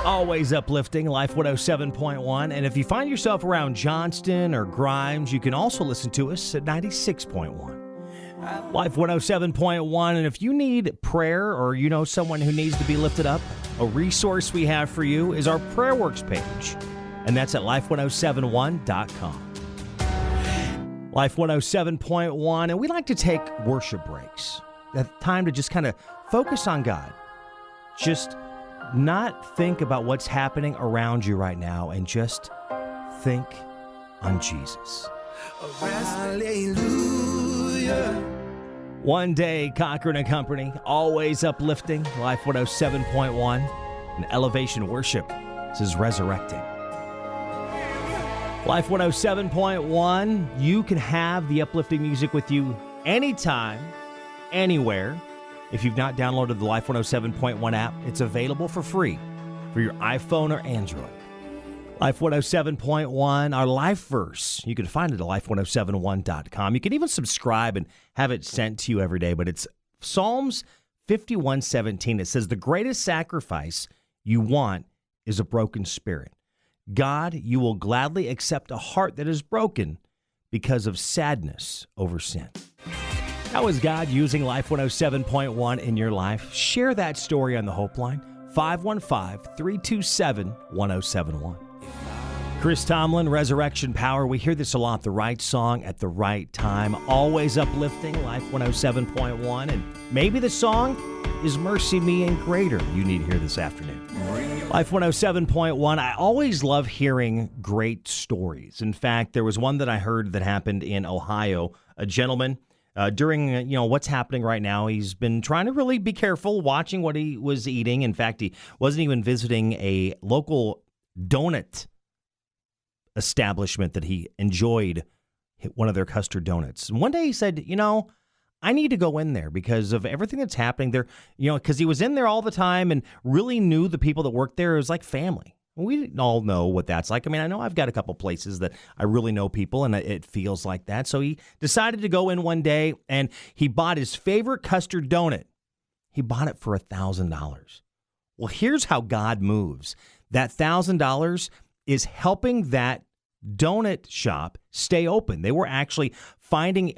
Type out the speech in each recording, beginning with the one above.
Always uplifting, Life 107.1. And if you find yourself around Johnston or Grimes, you can also listen to us at 96.1. Life 107.1. And if you need prayer or you know someone who needs to be lifted up, a resource we have for you is our Prayer Works page. And that's at life1071.com. Life 107.1. And we like to take worship breaks. That time to just kind of focus on God. Just not think about what's happening around you right now and just think on Jesus. Hallelujah. One day, Cochran and Company, always uplifting, Life 107.1, and Elevation Worship. This is Resurrecting. Life 107.1, you can have the uplifting music with you anytime, anywhere. If you've not downloaded the Life 107.1 app, it's available for free for your iPhone or Android. Life 107.1, our life verse, you can find it at life1071.com. You can even subscribe and have it sent to you every day, but it's Psalms 51:17. It says, the greatest sacrifice you want is a broken spirit. God, you will gladly accept a heart that is broken because of sadness over sin. How is God using Life 107.1 in your life? Share that story on the Hope Line, 515-327-1071. Chris Tomlin, Resurrection Power. We hear this a lot, the right song at the right time. Always uplifting, Life 107.1. And maybe the song is Mercy Me and Greater you need to hear this afternoon. Life 107.1. I always love hearing great stories. In fact, there was one that I heard that happened in Ohio. A gentleman, during what's happening right now, he's been trying to really be careful, watching what he was eating. In fact, he wasn't even visiting a local donut establishment that he enjoyed, one of their custard donuts. And one day he said, I need to go in there because of everything that's happening there, because he was in there all the time and really knew the people that worked there. It was like family. We all know what that's like. I mean, I know I've got a couple places that I really know people, and it feels like that. So he decided to go in one day, and he bought his favorite custard donut. He bought it for $1,000. Well, here's how God moves. That $1,000 is helping that donut shop stay open. They were actually finding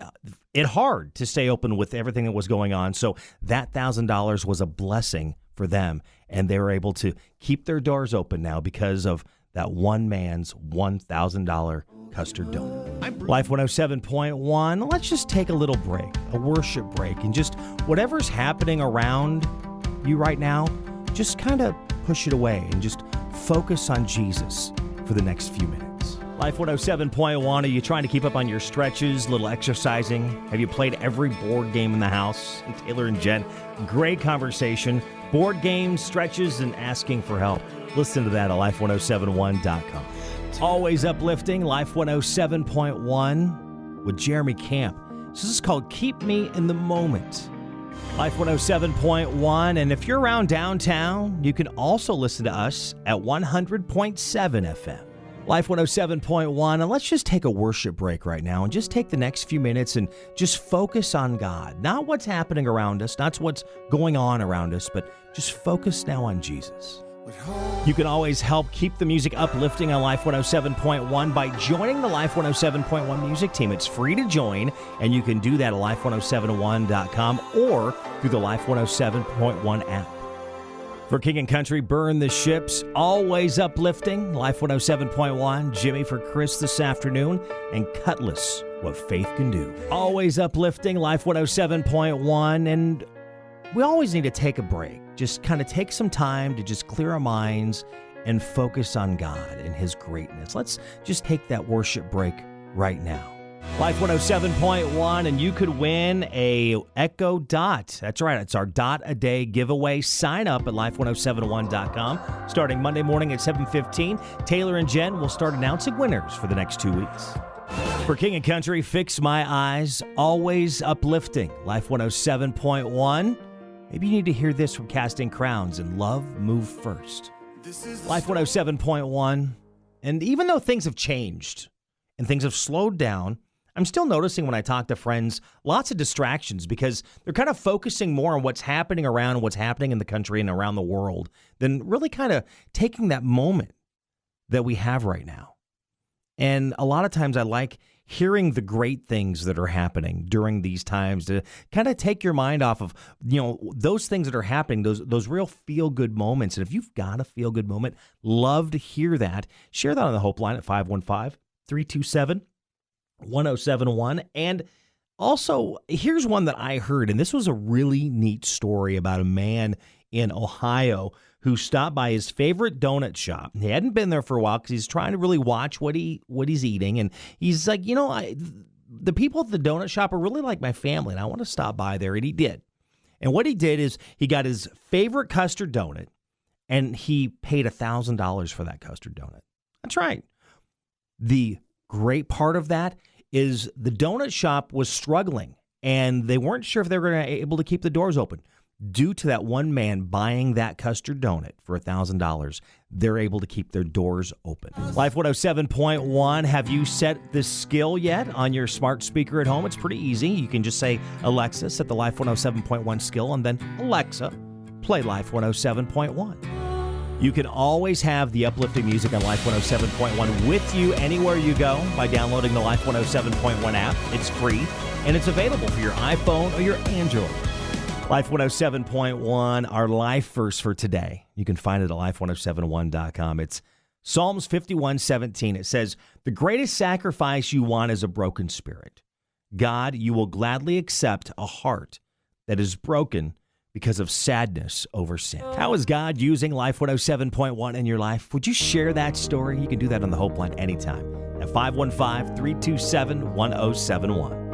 it hard to stay open with everything that was going on. So that $1,000 was a blessing for them, and they were able to keep their doors open now because of that one man's $1,000 custard donut. Life 107.1, let's just take a little break, a worship break, and just whatever's happening around you right now, just kind of push it away and just focus on Jesus for the next few minutes. Life 107.1, are you trying to keep up on your stretches, little exercising? Have you played every board game in the house? Taylor and Jen, great conversation. Board games, stretches, and asking for help. Listen to that at life1071.com. Always uplifting, Life 107.1 with Jeremy Camp. So this is called Keep Me in the Moment. Life 107.1, and if you're around downtown, you can also listen to us at 100.7 FM. Life 107.1, and let's just take a worship break right now and just take the next few minutes and just focus on God. Not what's happening around us, not what's going on around us, but just focus now on Jesus. You can always help keep the music uplifting on Life 107.1 by joining the Life 107.1 music team. It's free to join, and you can do that at life1071.com or through the Life 107.1 app. For King and Country, Burn the Ships, always uplifting, Life 107.1, Jimmy for Chris this afternoon, and Cutlass, What Faith Can Do. Always uplifting, Life 107.1, and we always need to take a break. Just kind of take some time to just clear our minds and focus on God and His greatness. Let's just take that worship break right now. Life 107.1, and you could win a Echo Dot. That's right, it's our Dot a Day giveaway. Sign up at life1071.com. Starting Monday morning at 7:15, Taylor and Jen will start announcing winners for the next 2 weeks. For King and Country, Fix My Eyes, always uplifting. Life 107.1. Maybe you need to hear this from Casting Crowns and Love Move First. Life 107.1. And even though things have changed and things have slowed down, I'm still noticing when I talk to friends, lots of distractions because they're kind of focusing more on what's happening around, what's happening in the country and around the world than really kind of taking that moment that we have right now. And a lot of times I like hearing the great things that are happening during these times to kind of take your mind off of, those things that are happening, those real feel-good moments. And if you've got a feel-good moment, love to hear that. Share that on the Hope line at 515-327-1071. And also, here's one that I heard, and this was a really neat story about a man in Ohio who stopped by his favorite donut shop. He hadn't been there for a while because he's trying to really watch what he's eating. And he's like, the people at the donut shop are really like my family, and I want to stop by there. And he did. And what he did is he got his favorite custard donut, and he paid $1,000 for that custard donut. That's right. The great part of that is the donut shop was struggling, and they weren't sure if they were going to be able to keep the doors open. Due to that one man buying that custard donut for $1,000, they're able to keep their doors open. Life 107.1, have you set this skill yet on your smart speaker at home? It's pretty easy. You can just say, Alexa, set the Life 107.1 skill, and then Alexa, play Life 107.1. You can always have the uplifting music on Life 107.1 with you anywhere you go by downloading the Life 107.1 app. It's free, and it's available for your iPhone or your Android. Life 107.1, our life verse for today. You can find it at life1071.com. It's Psalms 51:17. It says, "The greatest sacrifice you want is a broken spirit. God, you will gladly accept a heart that is broken because of sadness over sin." How is God using Life 107.1 in your life? Would you share that story? You can do that on the Hope Line anytime at 515-327-1071.